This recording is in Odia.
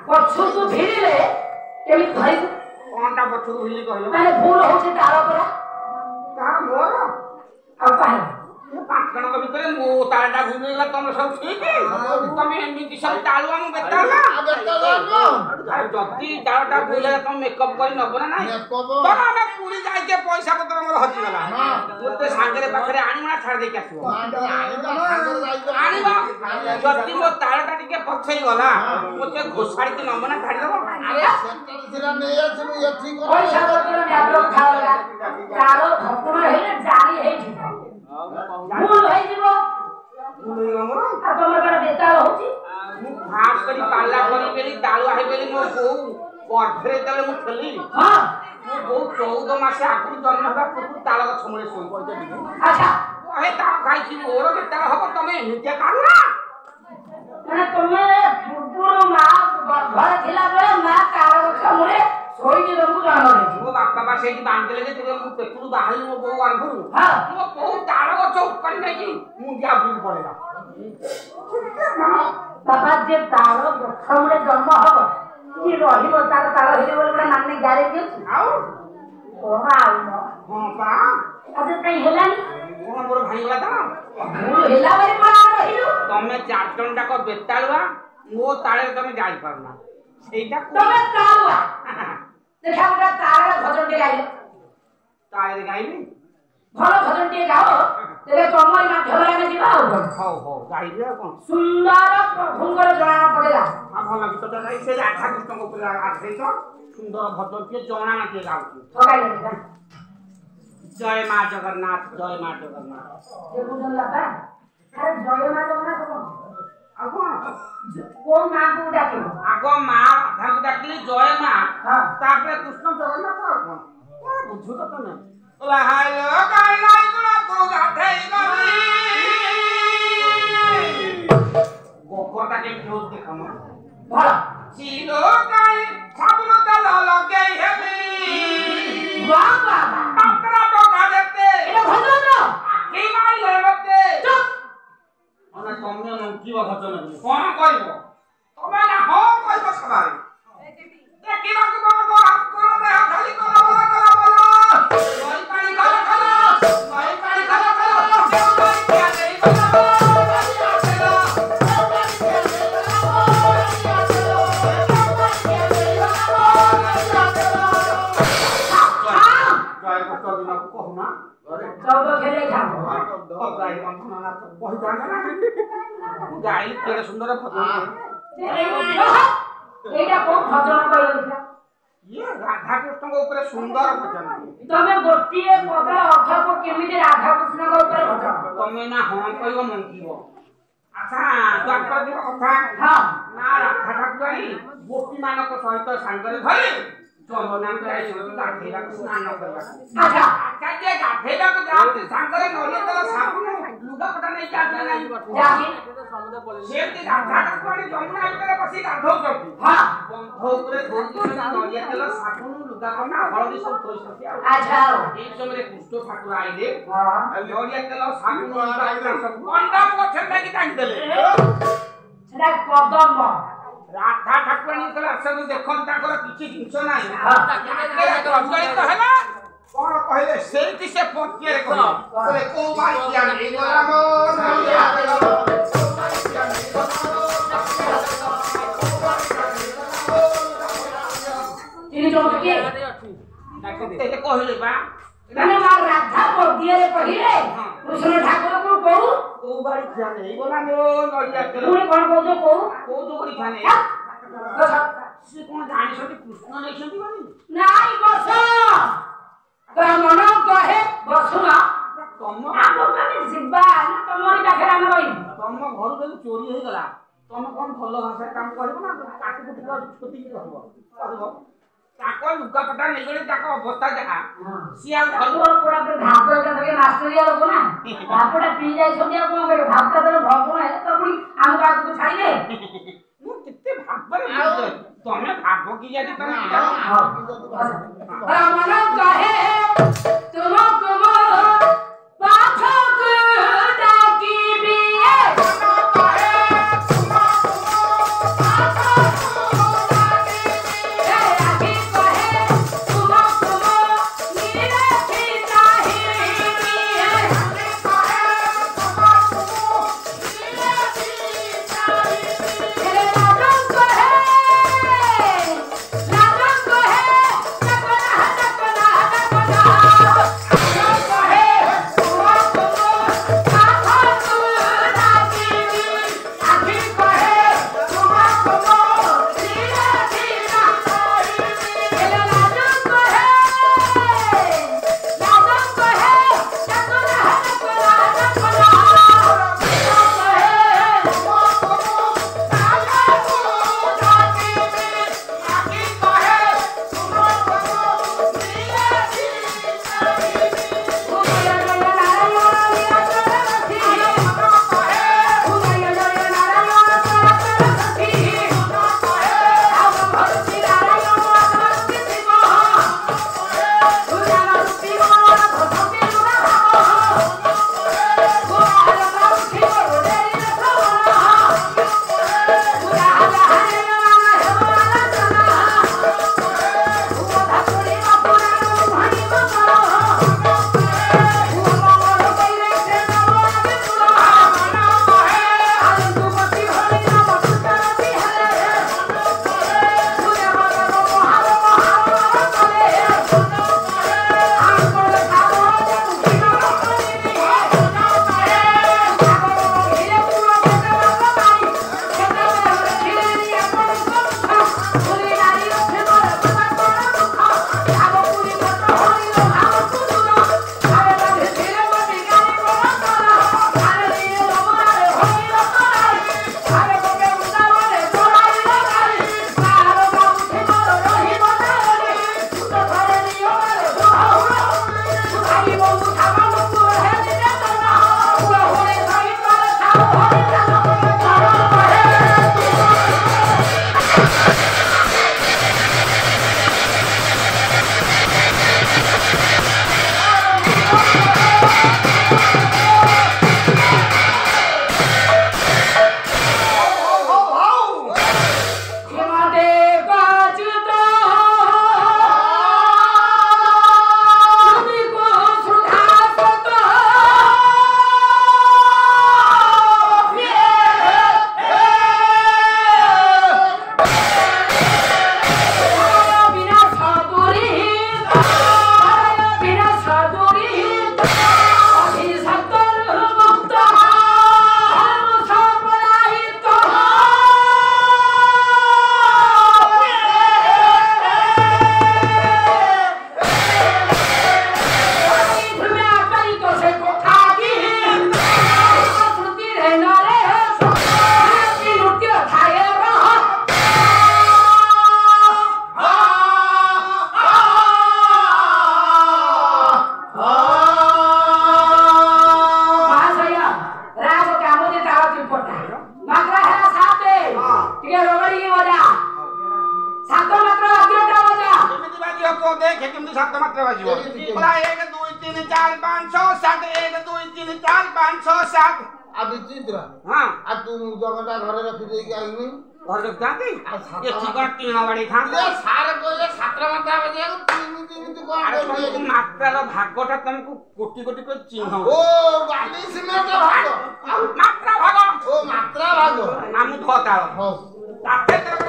ପଛକୁ ଭିଡ଼ିଲେ କେମିତି ଧରିବୁ? କଣଟା ପଛକୁ ଭିଲି କହିଲ? ମାନେ ଭୁଲ ହଉଛି ତାଳ ପରା। ତାର ମୋର ଆଉ କାହିଁକି? 5 ଜଣଙ୍କ ଭିତରେ ମୋ ତାଳଟା ଭୁଲ ହେଇଗଲା, ତମେ ସବୁ ଠିକ? ତମେ ଏମିତି ସବୁ ତାଳୁଆ ମୁଁ ବେତାଳୁଆ? ଯଦି ତାଳଟା ଭୁଲ ହେଲା ତମେ ମେକଅପ୍ କରି ନବ ନା ନାହିଁ? ତମେ ଆମେ ପୁରୀ ଯାଇଛେ, ପଇସା ପତ୍ର ମୋର ହଜିଗଲା, ମୋତେ ସାଙ୍ଗରେ ପାଖରେ ଆଣିବ ନା ଛାଡ଼ି ଦେଇକି ଆସିବ? ଆଣିବ। ଯଦି ମୋ ତାଳଟା ଟିକେ ପଛେଇ ଗଲା ମୋତେ ଘୋଷାଡ଼ିକି ନବ ନା ଛାଡ଼ିଦେବ? ପଇସା ପତ୍ର ନ୍ୟାୟ ଖାওয়া ତାଳ ଘଟଣା ହେଲେ ଜାଳି ହେଇଯିବ, ଭୁଲ ହେଇଯିବ। ଆଉ ତମର କଣ ବେତାଳ ହଉଛି? ମୁଁ ଖାସ୍ କରି ପାଲା କରିବେଲି ତାଳୁଆ ହେଇବେଲି ମୋ ବୋଉ ଗର୍ଭରେ ଯେତେବେଳେ ମୁଁ ଥିଲି, ମୋ ବୋଉ 14 ମାସ ଆଗରୁ ଜନ୍ମ ହେବା ପୂର୍ବରୁ ତାଳ ଗଛ ମୂଳେ ଶୋଇ ଆଚ୍ଛା ତାଳ ଖାଇଛି, ମୋର ବେତାଳ ହବ? ତମେ ଏମିତିଆ କାରୁଆ? ମାନେ ତମେ ପୂର୍ବରୁ ମା ଗର୍ଭରେ ଥିଲା ବେଳେ ମା ତାଳ ଗଛ ମୂଳେ ଶୋଇକି ତମକୁ ଜନ୍ମ ଦେଇଛି। ମୋ ବାପା ବା ସେଇଠି ବାନ୍ଧିଲେ ଯେ ଯେତେବେଳେ ମୁଁ ପେଟରୁ ବାହାରିଲି ମୋ ବୋଉ ଗର୍ଭରୁ, ମୋ ବୋଉ ତାଳ ଗଛ ଉପରେ ନେଇକି ମୁଣ୍ଡିଆ ବୁଲି ପଳେଇଲା। ବାପା ଯେ ତାଳ ଗଛ ମୂଳେ ଜନ୍ମ ହବ କି ରହିବ ତାର ତାଳ ହେଇଯିବ ବୋଲି ଗୋଟେ ମାନେ ଗ୍ୟାରେଣ୍ଟି ଅଛି? ଆଉ କଣ ଆଉନ? ହଁ ପା। ଆଜି କାଇଁ ହେଲାନି? କଣ ମୋର ଭାଙ୍ଗିଗଲା ତାଳ? ଭୁଲ ହେଲା ବୋଲି କଣ ରହିଲୁ? ତମେ 4 ଜଣ ଯାକ ବେତାଳୁଆ, ମୋ ତାଳରେ ତମେ ଯାଇପାରୁନା, ସେଇଟା ତମେ ତାଳୁଆ। ଦେଖା ଗୋଟେ ତାଳରେ ଭଜନଟେ ଗାଇଲେ। ତାଳରେ ଗାଇବି? ଭଲ ଭଜନଟିଏ ଗାଅ, ତେବେ ତମରି ମାଧ୍ୟମରେ ଆମେ ଯିବା। ଆଉ କଣ? ହଉ ହଉ ଗାଇବି ଆଉ କଣ। ସୁନ୍ଦର ପ୍ରଭୁଙ୍କର ଜଣା ପଡିଲା। ଭଲ ଗୀତଟା ଗାଇ, ସେ ରାଧା କୃଷ୍ଣଙ୍କ ଉପରେ ଆଧାରିତ ସୁନ୍ଦର ଭଜନଟିଏ ଜଣାଣଟିଏ ଗାଉଛି। ଜୟ ମା ଜଗନ୍ନାଥ, ଜୟ ମା ଜଗନ୍ନାଥ। ଦେଖୁଛନ୍ତି ବାପା, ଆରେ ଜୟ ମା ଜଗନ୍ନାଥ କଣ? ଆଉ କଣ? କୋଉ ମାଙ୍କୁ ଡାକିବ? ଆଗ ମା ରାଧାଙ୍କୁ ଡାକିଲି ଜୟ ମା, ତାପରେ କୃଷ୍ଣ ଜଗନ୍ନାଥ। ଆଉ କଣ କଣ ବୁଝୁଛ ତମେ? ଗୋବରଟା କେମିତି ହଉଛି ଦେଖମ? ଭଲ। ଚିଲୋ କାଇ ସାବୁନ ତେଲ ଲଗେଇ ହେବି, ବାଃ ବାଃ ବାଃ। ପାତ୍ର ଟଙ୍କା ଦେତେ, ଏଟା ଭଜନ। ଆଖି ମାଇଲେ ମତେ। ଚୁପ୍। ମାନେ ତମେ ନଙ୍କିବ ଭଜନ କଣ କହିବ? ତମେ ନା ହଁ କହିବ ସବାରେ। ଦେଖିବାକୁ ତମକୁ ହାତର ଦେହ ଖାଲି କଲ ବଲ କଲ ବଲ। ନଈ ପାଣି କଲ କଲ, ନଈ ପାଣି କଲ କଲ, ଦେହ ପାଣି ପିଆ ଦେଇ କଲ କଲ। ଗାଈ କେଡ଼େ ସୁନ୍ଦର ଭଜନ। ଏଇଟା କୋଉ ଭଜନ କହିଲ ଦେଖିବା? ଇଏ ରାଧାକୃଷ୍ଣଙ୍କ ଉପରେ ସୁନ୍ଦର ଭଜନ। ତମେ ଗୋଟିଏ ପଦ ଅର୍ଥକୁ କେମିତି ରାଧାକୃଷ୍ଣଙ୍କ ଉପରେ ଭଜନ? ତମେ ନା ହଁ କହିବ ମଙ୍କିବ। ଆଚ୍ଛା ଦ୍ୱାପର ଯୁଗ କଥା। ନା ରାଧା ଠାକୁରାଣୀ ଗୋପୀ ମାନଙ୍କ ସହିତ ସାଙ୍ଗରେ ଧରି ଯମୁନାକୁ ଯାଇଛନ୍ତି ଗାଧେଇବାକୁ, ସ୍ନାନ କରିବାକୁ। ଆଚ୍ଛା ଯେ ଗାଧେଇବାକୁ ଯାଆନ୍ତି ସାଙ୍ଗରେ ନଡ଼ିଆ ତେଲ ସାବୁନ ଲୁଗାପଟା ନେଇକି ଆସିଲେ ନାହିଁ? ସେମିତି ରାଧା ଠାକୁରାଣୀ ଯମୁନା ଭିତରେ ବସି ଗାଧଉଛନ୍ତି, ବନ୍ଧ ଉପରେ ଧୋଇଛନ୍ତି ନଡ଼ିଆ ତେଲ ସାବୁନ ଲୁଗାପଟା ହଳଦୀ ସବୁ ଥୋଇଛନ୍ତି। ଏଇ ସମୟରେ କୃଷ୍ଣ ଠାକୁର ଆଇଲେ, ନଡ଼ିଆ ତେଲ ସାବୁନ ଲୁଗାପଟା ସବୁ ମଣ୍ଡପ ଗଛରେ ନେଇକି ଟାଙ୍ଗିଦେଲେ। ସେଟା କଦମ୍ବ। ରାଧା ଠାକୁରାଣୀ ଯେତେବେଳେ ଆସନ୍ତୁ ଦେଖନ୍ତୁ ତାଙ୍କର କିଛି ଜିନିଷ ନାହିଁ, ପ୍ରଚଳିତ ହେଲା କଣ କହିଲେ? ସେଇଠି ସେ ପଙ୍କ୍ତିରେ କହିଲେ କୋଉ ବାଇକିଆ ନେଇଗଲା ମୋ ନଡ଼ିଆ ତେଲ, କହିଲେ ବା ମାନେ ମା ରାଧା ପଦିଆରେ କହିଲେ କୃଷ୍ଣ ଠାକୁରଙ୍କୁ କୋଉ ବାଡ଼ି ଖିଆ ନେଇଗଲା ମୋ ନଡ଼ିଆ ତେଲ। ପୁଣି କଣ କହୁଛ? କୋଉ ଯୋଗରି ଖିଆ ନେଇ? ସେ କଣ ଜାଣିଛନ୍ତି କୃଷ୍ଣ ନେଇଛନ୍ତି ବୋଲି? ନାଇଁ ବସ ମନ କହେ ବସୁନ। ତମ ଆଗକୁ ଆମେ ଯିବା ନା ତମରି ପାଖରେ ଆମେ ରହିବୁ? ତମ ଘରୁ ଯଦି ଚୋରି ହେଇଗଲା ତମେ କଣ ଭଲ ଭାଷାରେ କାମ କରିବ ନା ତାକୁ ଟିକେ ଛୋଟିକି କହିବ? ତାଙ୍କ ଲୁଗାପଟା ନେଇଗଲେ ତାଙ୍କ ଅବସ୍ଥା ଯାହା, ସିଏ ଆଉ ମାଷ୍ଟରିଆ ଲୋକ ନା, ଭାତଟା ପିଇ ଯାଇଛନ୍ତି ଆଉ କଣ କରିବ? ଭାତ ଦେଲେ ଭଗବାନ ହେଲେ ତ ପୁଣି ଆମକୁ ଆଗକୁ ଛାଡ଼ିବେ। ମୁଁ କେତେ ଭାବରେ ତମେ ଭାବ କି ଯଦି ତମେ ମନ କହେ ତୁମକୁ ପାଖକୁ ଡାକିବି, ମନ କହେ ତୁମକୁ ପାଖକୁ तो देखे केमती सात मात्रा बाजिबो बोला 1 2 3 4 5 6 7 1 2 3 4 5 6 7 आ विचित्र हां आ तू जगटा घरे रखी दे के आइनी घर रख जाती ये ठिकाना टीना बाड़ी था ले सार कोइले सातरा मात्रा बजे तीन तू कोन अरे बोल तुमको मात्रार भागटा तुमको कोटि कोटि को चिन्ह ओ बाली सिमेंट भाग मात्रा भाग ओ मात्रा भाग नाम धोता हो ताते